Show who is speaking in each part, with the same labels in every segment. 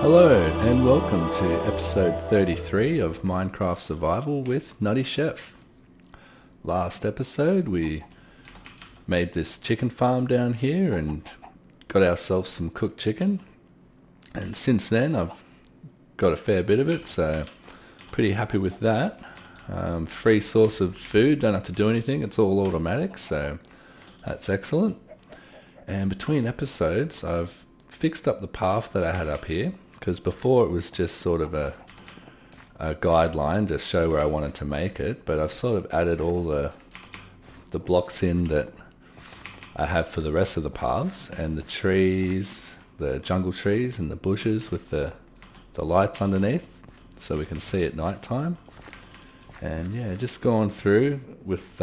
Speaker 1: Hello and welcome to episode 33 of Minecraft Survival with NuttyChef. Last episode we made this chicken farm down here and got ourselves some cooked chicken, and since then I've got a fair bit of it, so pretty happy with that. Free source of food, don't have to do anything, it's all automatic, so that's excellent. And between episodes I've fixed up the path that I had up here, because before it was just sort of a guideline to show where I wanted to make it, but I've sort of added all the blocks in that I have for the rest of the paths, and the trees, the jungle trees and the bushes with the lights underneath so we can see at night time. And yeah, just gone through with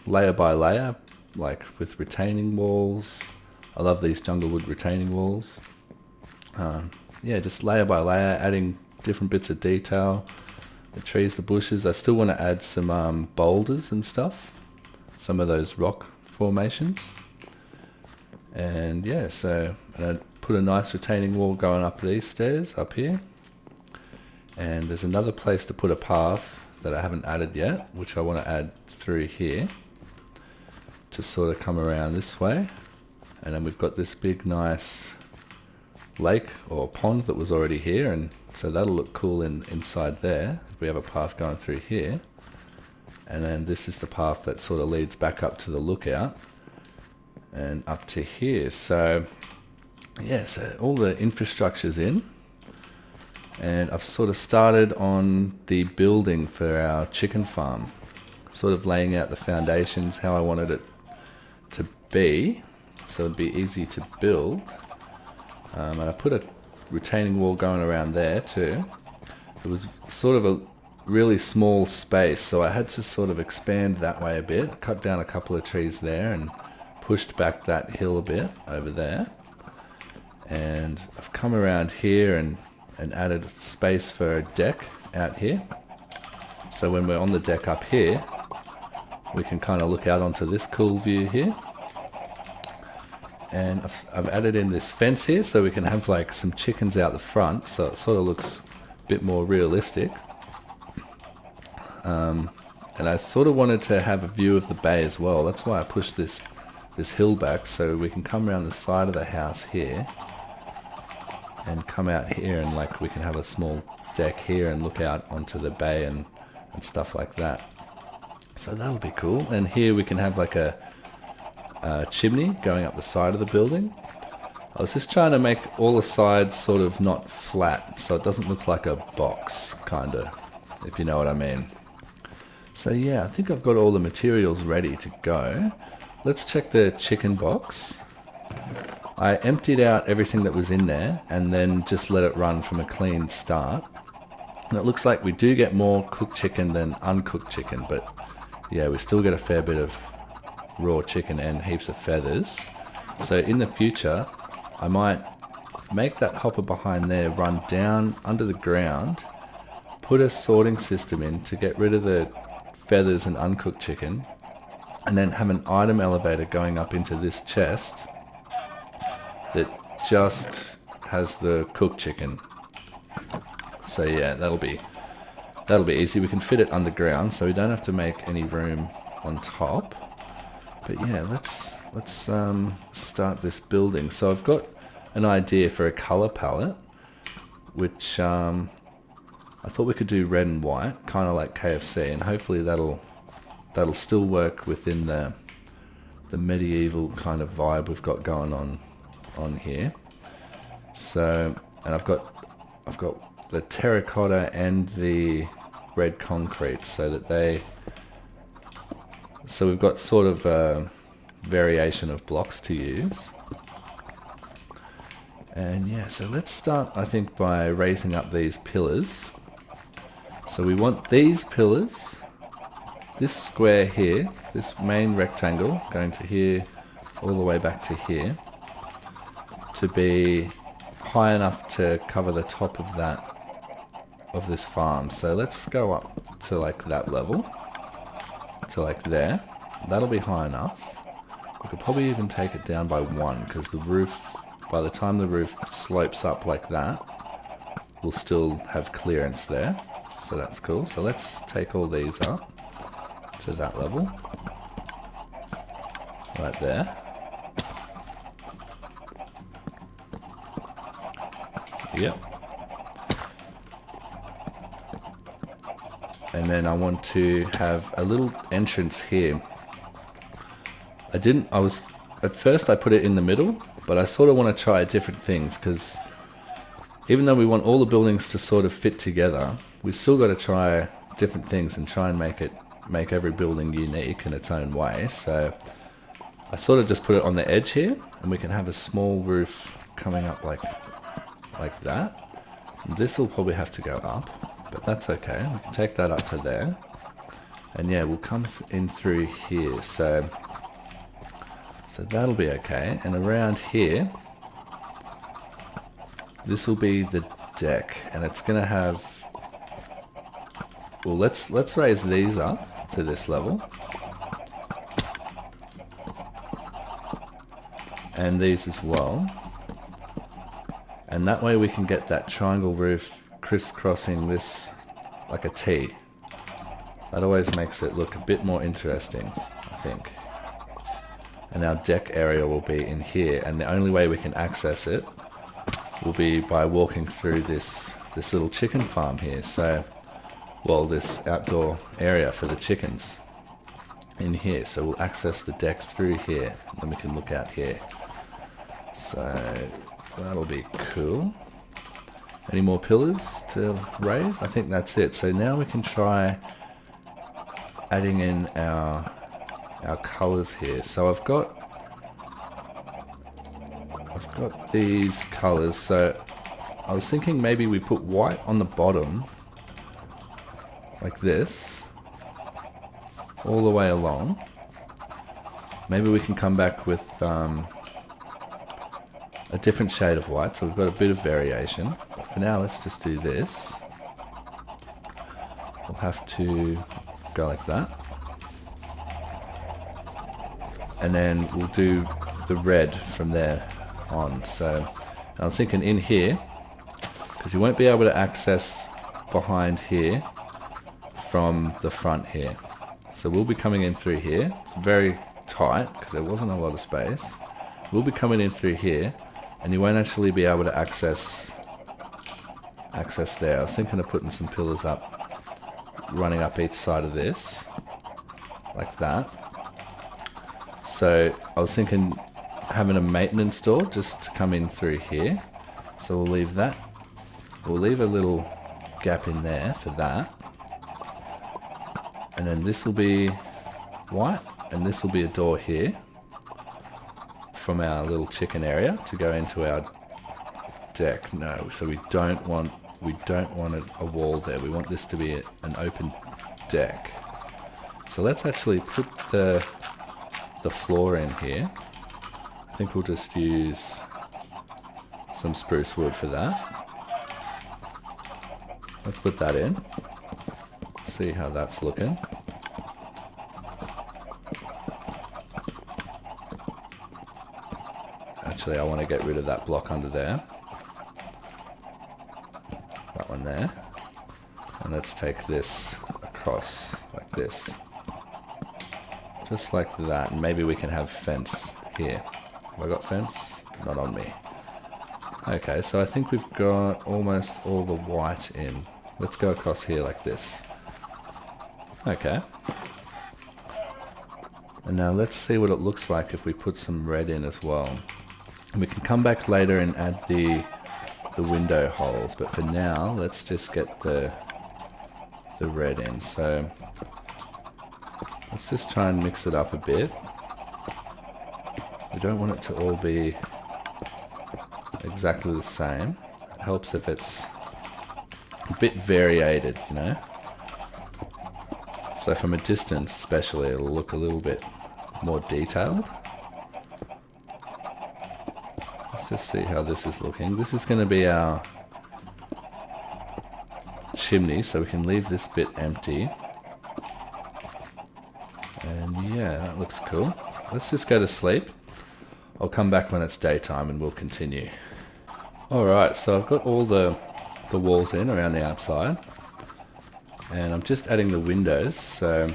Speaker 1: layer by layer, like with retaining walls. I love these jungle wood retaining walls. Yeah, just layer by layer, adding different bits of detail. The trees, the bushes. I still want to add some boulders and stuff. Some of those rock formations. And yeah, so I put a nice retaining wall going up these stairs, up here. And there's another place to put a path that I haven't added yet, which I want to add through here. To sort of come around this way. And then we've got this big nice lake or pond that was already here, and so that'll look cool inside there if we have a path going through here. And then this is the path that sort of leads back up to the lookout and up to here. So yeah, so all the infrastructure's in, and I've sort of started on the building for our chicken farm, sort of laying out the foundations, how I wanted it to be, so it'd be easy to build. And I put a retaining wall going around there too. It was sort of a really small space, so I had to sort of expand that way a bit, cut down a couple of trees there and pushed back that hill a bit over there. And I've come around here and added space for a deck out here. So when we're on the deck up here, we can kind of look out onto this cool view here. And I've added in this fence here so we can have like some chickens out the front, so it sort of looks a bit more realistic. And I sort of wanted to have a view of the bay as well. That's why I pushed this hill back, so we can come around the side of the house here and come out here, and like we can have a small deck here and look out onto the bay and stuff like that. So that'll be cool. And here we can have like a chimney going up the side of the building. I was just trying to make all the sides sort of not flat, so it doesn't look like a box, kinda, if you know what I mean. So yeah, I think I've got all the materials ready to go. Let's check the chicken box. I emptied out everything that was in there and then just let it run from a clean start. And it looks like we do get more cooked chicken than uncooked chicken, but yeah, we still get a fair bit of raw chicken and heaps of feathers. So in the future I might make that hopper behind there run down under the ground, put a sorting system in to get rid of the feathers and uncooked chicken, and then have an item elevator going up into this chest that just has the cooked chicken. So yeah, that'll be easy. We can fit it underground, so we don't have to make any room on top. But yeah, let's start this building. So I've got an idea for a color palette, which I thought we could do red and white, kind of like KFC, and hopefully that'll still work within the medieval kind of vibe we've got going on here. So, and I've got the terracotta and the red concrete, so we've got sort of a variation of blocks to use. And yeah, so let's start, I think, by raising up these pillars. So we want these pillars, this square here, this main rectangle going to here all the way back to here, to be high enough to cover the top of this farm. So let's go up to like that level, to like there. That'll be high enough. We could probably even take it down by one, because the roof, by the time the roof slopes up like that, we'll still have clearance there. So that's cool. So let's take all these up to that level. Right there. Yep. And then I want to have a little entrance here. At first I put it in the middle, but I sort of want to try different things, because even though we want all the buildings to sort of fit together, we still got to try different things and try and make every building unique in its own way. So I sort of just put it on the edge here, and we can have a small roof coming up like that. This will probably have to go up, but that's okay. We can take that up to there. And yeah, we'll come in through here. So that'll be okay. And around here, this will be the deck, and it's gonna have, well, let's raise these up to this level. And these as well. And that way we can get that triangle roof crisscrossing this like a T. That always makes it look a bit more interesting, I think. And our deck area will be in here, and the only way we can access it will be by walking through this little chicken farm here. So, well, this outdoor area for the chickens in here. So we'll access the deck through here, and then we can look out here. So that'll be cool. Any more pillars to raise? I think that's it. So now we can try adding in our colors here. So I've got these colors. So I was thinking maybe we put white on the bottom like this all the way along. Maybe we can come back with a different shade of white, so we've got a bit of variation. But for now, let's just do this. We'll have to go like that. And then we'll do the red from there on. So I was thinking in here, because you won't be able to access behind here from the front here. So we'll be coming in through here. It's very tight because there wasn't a lot of space. We'll be coming in through here, and you won't actually be able to access there. I was thinking of putting some pillars up, running up each side of this, like that. So I was thinking having a maintenance door just to come in through here. So we'll leave that. We'll leave a little gap in there for that. And then this will be white, and this will be a door here from our little chicken area to go into our deck. No, so we don't want a wall there. We want this to be an open deck. So let's actually put the floor in here. I think we'll just use some spruce wood for that. Let's put that in. See how that's looking. Actually, I want to get rid of that block under there. That one there. And let's take this across like this. Just like that. And maybe we can have fence here. Have I got fence? Not on me. Okay, so I think we've got almost all the white in. Let's go across here like this. Okay. And now let's see what it looks like if we put some red in as well. And we can come back later and add the window holes, but for now, let's just get the red in. So let's just try and mix it up a bit. We don't want it to all be exactly the same. It helps if it's a bit variated, you know. So from a distance especially, it'll look a little bit more detailed. Let's just see how this is looking. This is going to be our chimney, so we can leave this bit empty. And yeah, that looks cool. Let's just go to sleep. I'll come back when it's daytime and we'll continue. Alright, so I've got all the the walls in around the outside. And I'm just adding the windows, so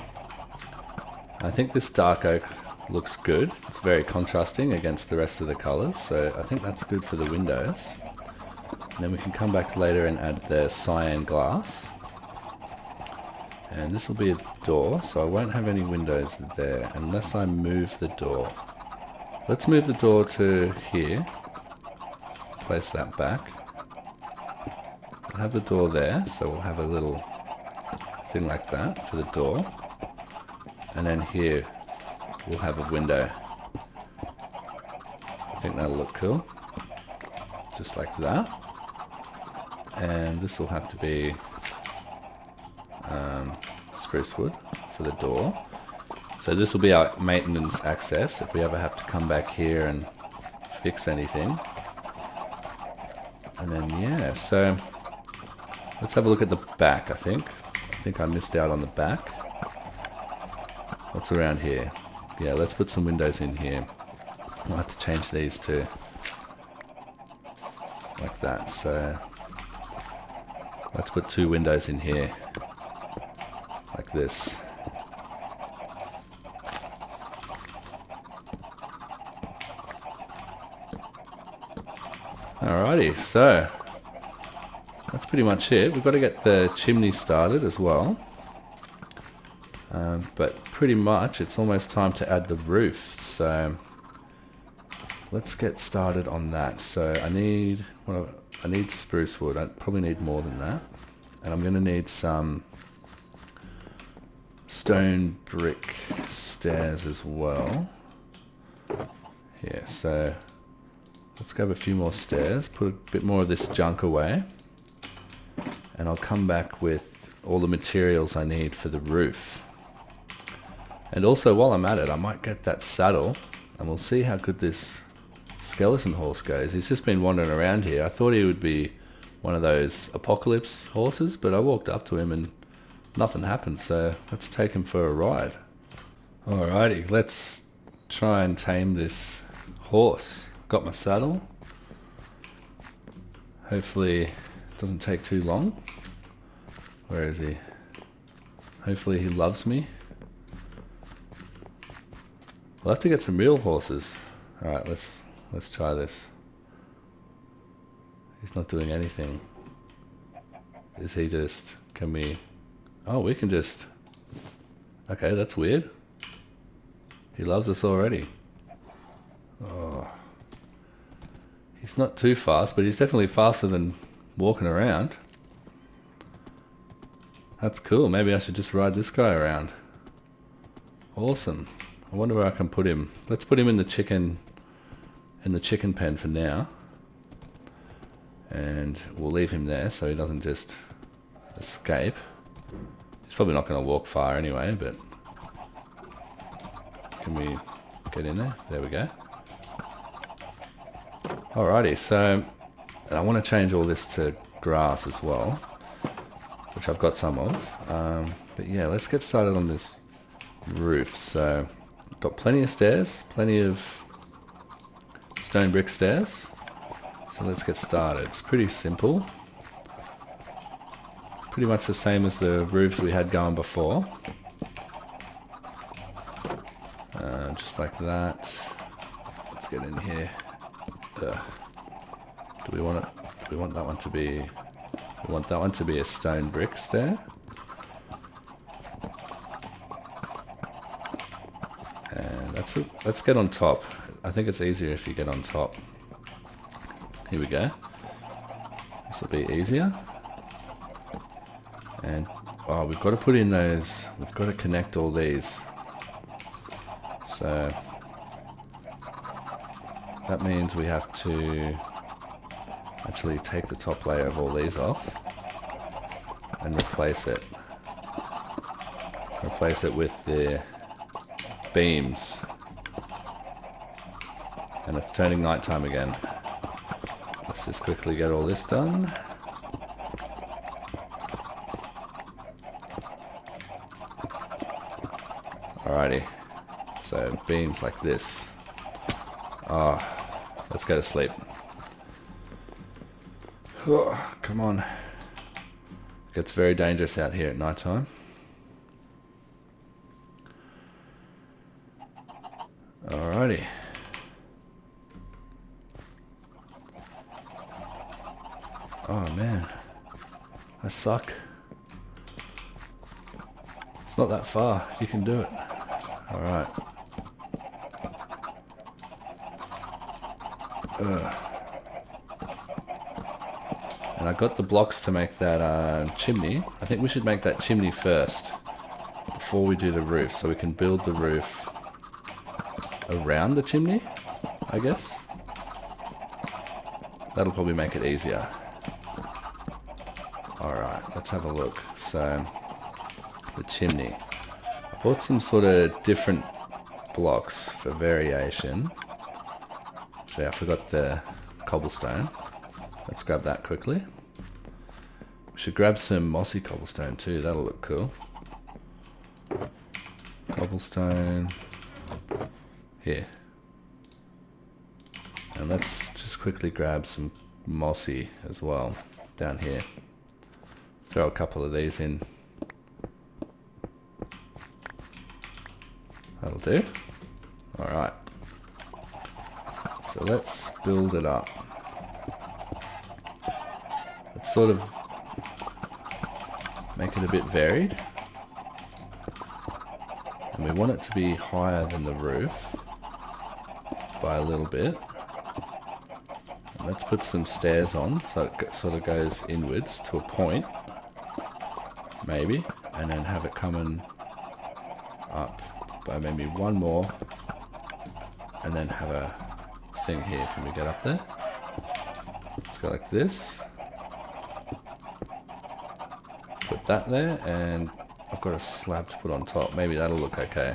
Speaker 1: I think this dark oak looks good. It's very contrasting against the rest of the colours, so I think that's good for the windows. And then we can come back later and add the cyan glass. And this will be a door, so I won't have any windows there unless I move the door. Let's move the door to here. Place that back. We'll have the door there, so we'll have a little thing like that for the door. And then here we'll have a window. I think that'll look cool. Just like that. And this will have to be spruce wood for the door. So this will be our maintenance access if we ever have to come back here and fix anything. And then yeah, so let's have a look at the back. I think I missed out on the back. What's around here? Yeah, let's put some windows in here. We'll have to change these to like that. So let's put 2 windows in here like this. Alrighty, so that's pretty much it. We've got to get the chimney started as well. But pretty much it's almost time to add the roof. So let's get started on that. So I need spruce wood. I probably need more than that. And I'm going to need some stone brick stairs as well. Yeah, so let's grab a few more stairs, put a bit more of this junk away, and I'll come back with all the materials I need for the roof. And also while I'm at it, I might get that saddle, and we'll see how good this skeleton horse goes. He's just been wandering around here. I thought he would be one of those apocalypse horses, but I walked up to him and nothing happened, so let's take him for a ride. Alrighty, let's try and tame this horse. Got my saddle. Hopefully it doesn't take too long. Where is he? Hopefully he loves me. We'll have to get some real horses. Alright, let's try this. He's not doing anything. Is he just... Can we... Oh, we can just... Okay, that's weird. He loves us already. Oh. He's not too fast, but he's definitely faster than walking around. That's cool. Maybe I should just ride this guy around. Awesome. I wonder where I can put him. Let's put him in the chicken pen for now. And we'll leave him there so he doesn't just escape. He's probably not going to walk far anyway, but... Can we get in there? There we go. Alrighty, so I want to change all this to grass as well, which I've got some of. But yeah, let's get started on this roof. So got plenty of stairs, plenty of stone brick stairs. So let's get started. It's pretty simple. Pretty much the same as the roofs we had going before. Just like that. Let's get in here. Do we want that one to be... We want that one to be a stone brick stair. And let's get on top. I think it's easier if you get on top. Here we go. This will be easier. And oh, we've got to put in those. We've got to connect all these. So that means we have to actually take the top layer of all these off and replace it. Replace it with the beams. And it's turning nighttime again. Let's just quickly get all this done. Alrighty. So beams like this. Oh, let's go to sleep. Oh, come on. Gets very dangerous out here at night time. Alrighty. Oh man, I suck. It's not that far, you can do it. Alright. And I got the blocks to make that chimney. I think we should make that chimney first before we do the roof, so we can build the roof around the chimney, I guess. That'll probably make it easier. Alright, let's have a look. So, the chimney. I bought some sort of different blocks for variation. Actually, I forgot the cobblestone. Let's grab that quickly. We should grab some mossy cobblestone too, that'll look cool. Cobblestone. Here. And let's just quickly grab some mossy as well, down here. Throw a couple of these in. That'll do. Alright. So let's build it up. Let's sort of make it a bit varied. And we want it to be higher than the roof by a little bit. And let's put some stairs on so it sort of goes inwards to a point. Maybe. And then have it coming up by maybe one more. And then have a thing here. Can we get up there? Let's go like this. Put that there, and I've got a slab to put on top. Maybe that'll look okay.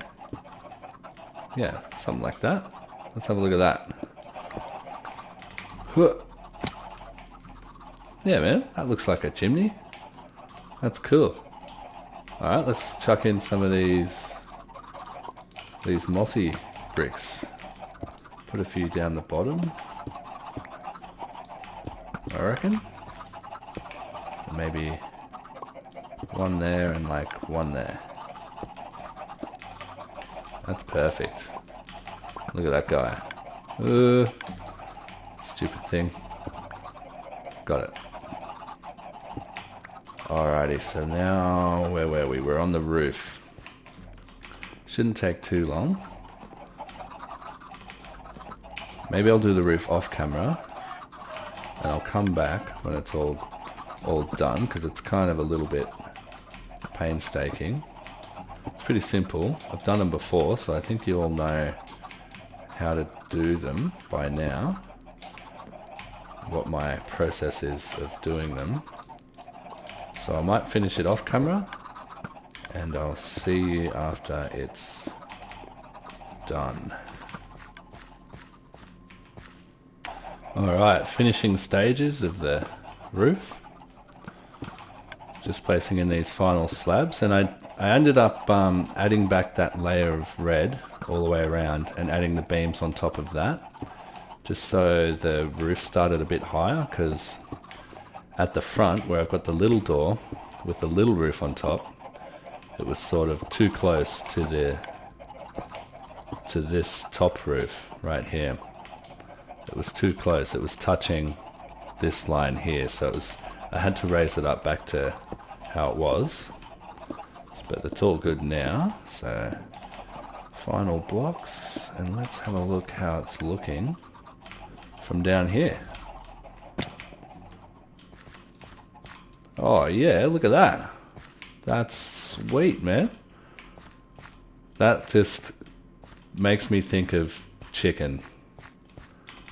Speaker 1: Yeah, something like that. Let's have a look at that. Yeah, man, that looks like a chimney. That's cool. Alright, let's chuck in some of these mossy bricks. Put a few down the bottom, I reckon. And maybe one there and like one there. That's perfect. Look at that guy. Stupid thing. Got it. Alrighty, so now, where were we? We're on the roof. Shouldn't take too long. Maybe I'll do the roof off camera, and I'll come back when it's all done, because it's kind of a little bit painstaking. It's pretty simple. I've done them before, so I think you all know how to do them by now. What my process is of doing them. So I might finish it off camera, and I'll see you after it's done. Alright, finishing stages of the roof. Just placing in these final slabs, and I ended up adding back that layer of red all the way around and adding the beams on top of that, just so the roof started a bit higher, because at the front where I've got the little door with the little roof on top, it was sort of too close to this top roof right here. It was too close. It was touching this line here, so I had to raise it up back to how it was. But it's all good now. So final blocks, and let's have a look how it's looking from down here. Oh yeah, look at that. That's sweet, man. That just makes me think of chicken.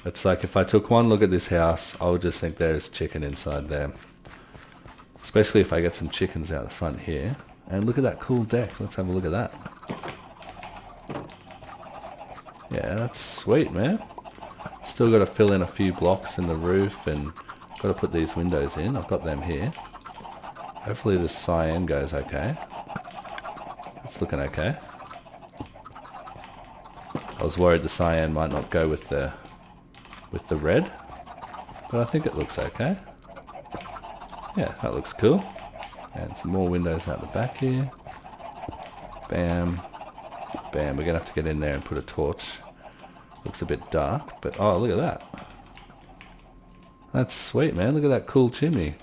Speaker 1: It's like if I took one look at this house, I would just think there's chicken inside there. Especially if I get some chickens out the front here. And look at that cool deck. Let's have a look at that. Yeah, that's sweet, man. Still got to fill in a few blocks in the roof, and got to put these windows in. I've got them here. Hopefully this cyan goes okay. It's looking okay. I was worried the cyan might not go with the red, but I think it looks okay. Yeah, that looks cool. And some more windows out the back here. Bam. Bam. We're going to have to get in there and put a torch. Looks a bit dark, but oh, look at that. That's sweet, man. Look at that cool chimney.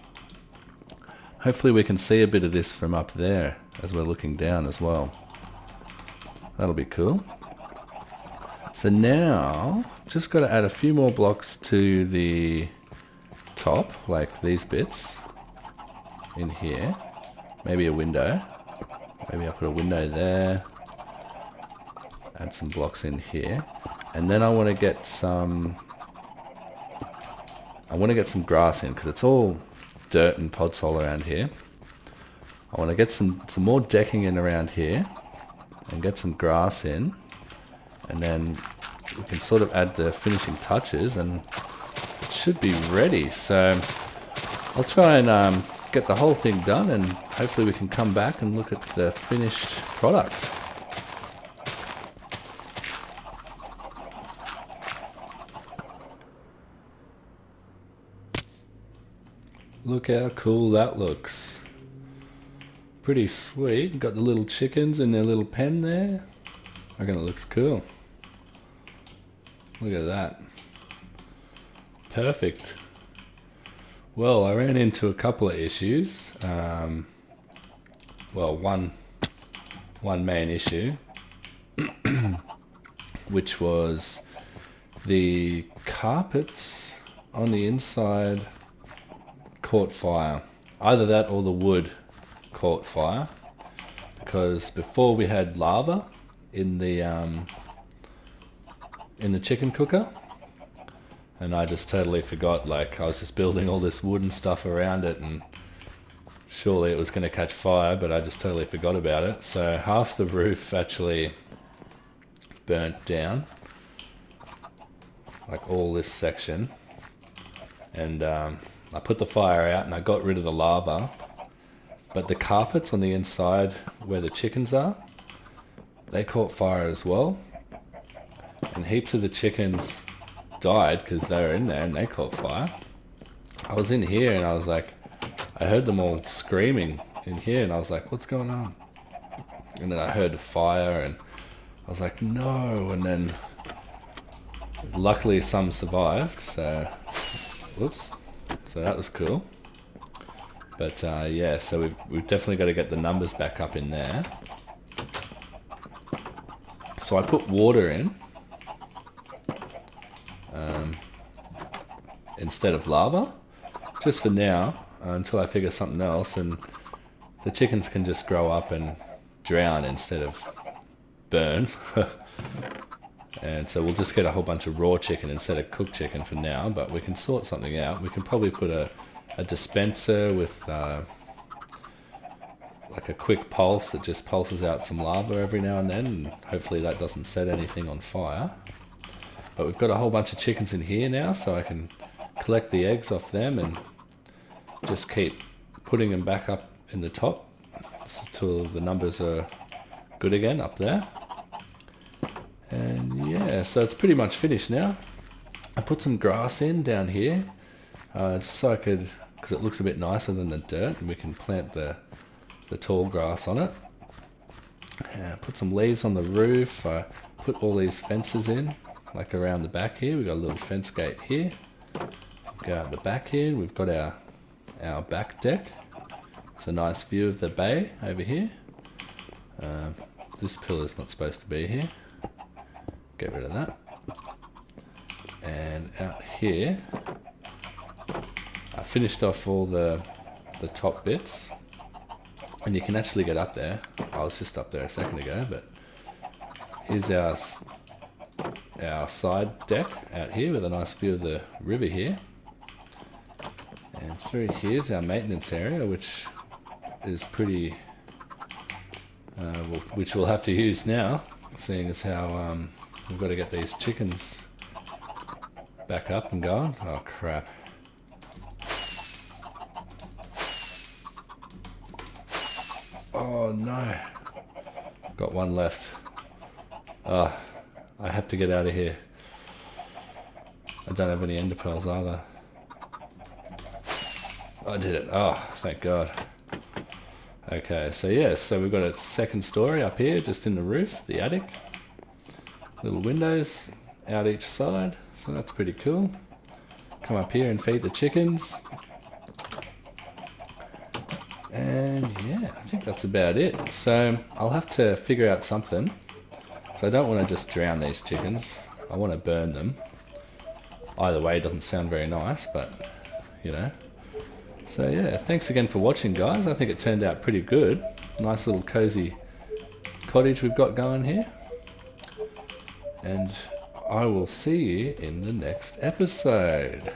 Speaker 1: Hopefully we can see a bit of this from up there as we're looking down as well. That'll be cool. So now, just got to add a few more blocks to the top, like these bits in here. Maybe a window. Maybe I'll put a window there. Add some blocks in here. And then I want to get some grass in because it's all dirt and podsol around here. I want to get some more decking in around here and get some grass in, and then we can sort of add the finishing touches and it should be ready. So I'll try and get the whole thing done, and hopefully we can come back and look at the finished product. Look how cool that looks. Pretty sweet. Got the little chickens in their little pen there. I reckon it looks cool. Look at that. Perfect. Well, I ran into a couple of issues. Well, one main issue, which was the carpets on the inside caught fire. Either that or the wood caught fire, because before we had lava in the chicken cooker, and I just totally forgot. Like, I was just building all this wooden stuff around it, and surely it was going to catch fire, but I just totally forgot about it. So half the roof actually burnt down, like all this section, and I put the fire out and I got rid of the lava, but the carpets on the inside where the chickens are, they caught fire as well, and heaps of the chickens died because they were in there and they caught fire. I was in here and I was like, I heard them all screaming in here, and I was like, what's going on? And then I heard the fire and I was like, no, and then luckily some survived, so whoops. So that was cool. But yeah, so we've definitely got to get the numbers back up in there. So I put water in instead of lava, just for now, until I figure something else, and the chickens can just grow up and drown instead of burn. And so we'll just get a whole bunch of raw chicken instead of cooked chicken for now, but we can sort something out. We can probably put a dispenser with like a quick pulse that just pulses out some lava every now and then, and hopefully that doesn't set anything on fire. But we've got a whole bunch of chickens in here now, so I can collect the eggs off them and just keep putting them back up in the top until the numbers are good again up there. And yeah, so it's pretty much finished now. I put some grass in down here, just so I could, because it looks a bit nicer than the dirt, and we can plant the tall grass on it. And put some leaves on the roof. I put all these fences in, like around the back here. We've got a little fence gate here. Go out the back here, we've got our back deck. It's a nice view of the bay over here. This pillar's not supposed to be here. Get rid of that. And out here, I finished off all the top bits, and you can actually get up there. I was just up there a second ago, but here's our side deck out here with a nice view of the river here. And through here's our maintenance area, which is pretty, which we'll have to use now, seeing as how we've got to get these chickens back up and going. Oh crap. Oh no. Got one left. Oh, I have to get out of here. I don't have any ender pearls either. I did it. Oh, thank God. Okay, so yeah, so we've got a second story up here, just in the roof, the attic. Little windows out each side, so that's pretty cool. Come up here and feed the chickens. And yeah, I think that's about it. So I'll have to figure out something. So I don't want to just drown these chickens. I want to burn them. Either way doesn't sound very nice, but you know. So yeah, thanks again for watching, guys. I think it turned out pretty good. Nice little cozy cottage we've got going here. And I will see you in the next episode.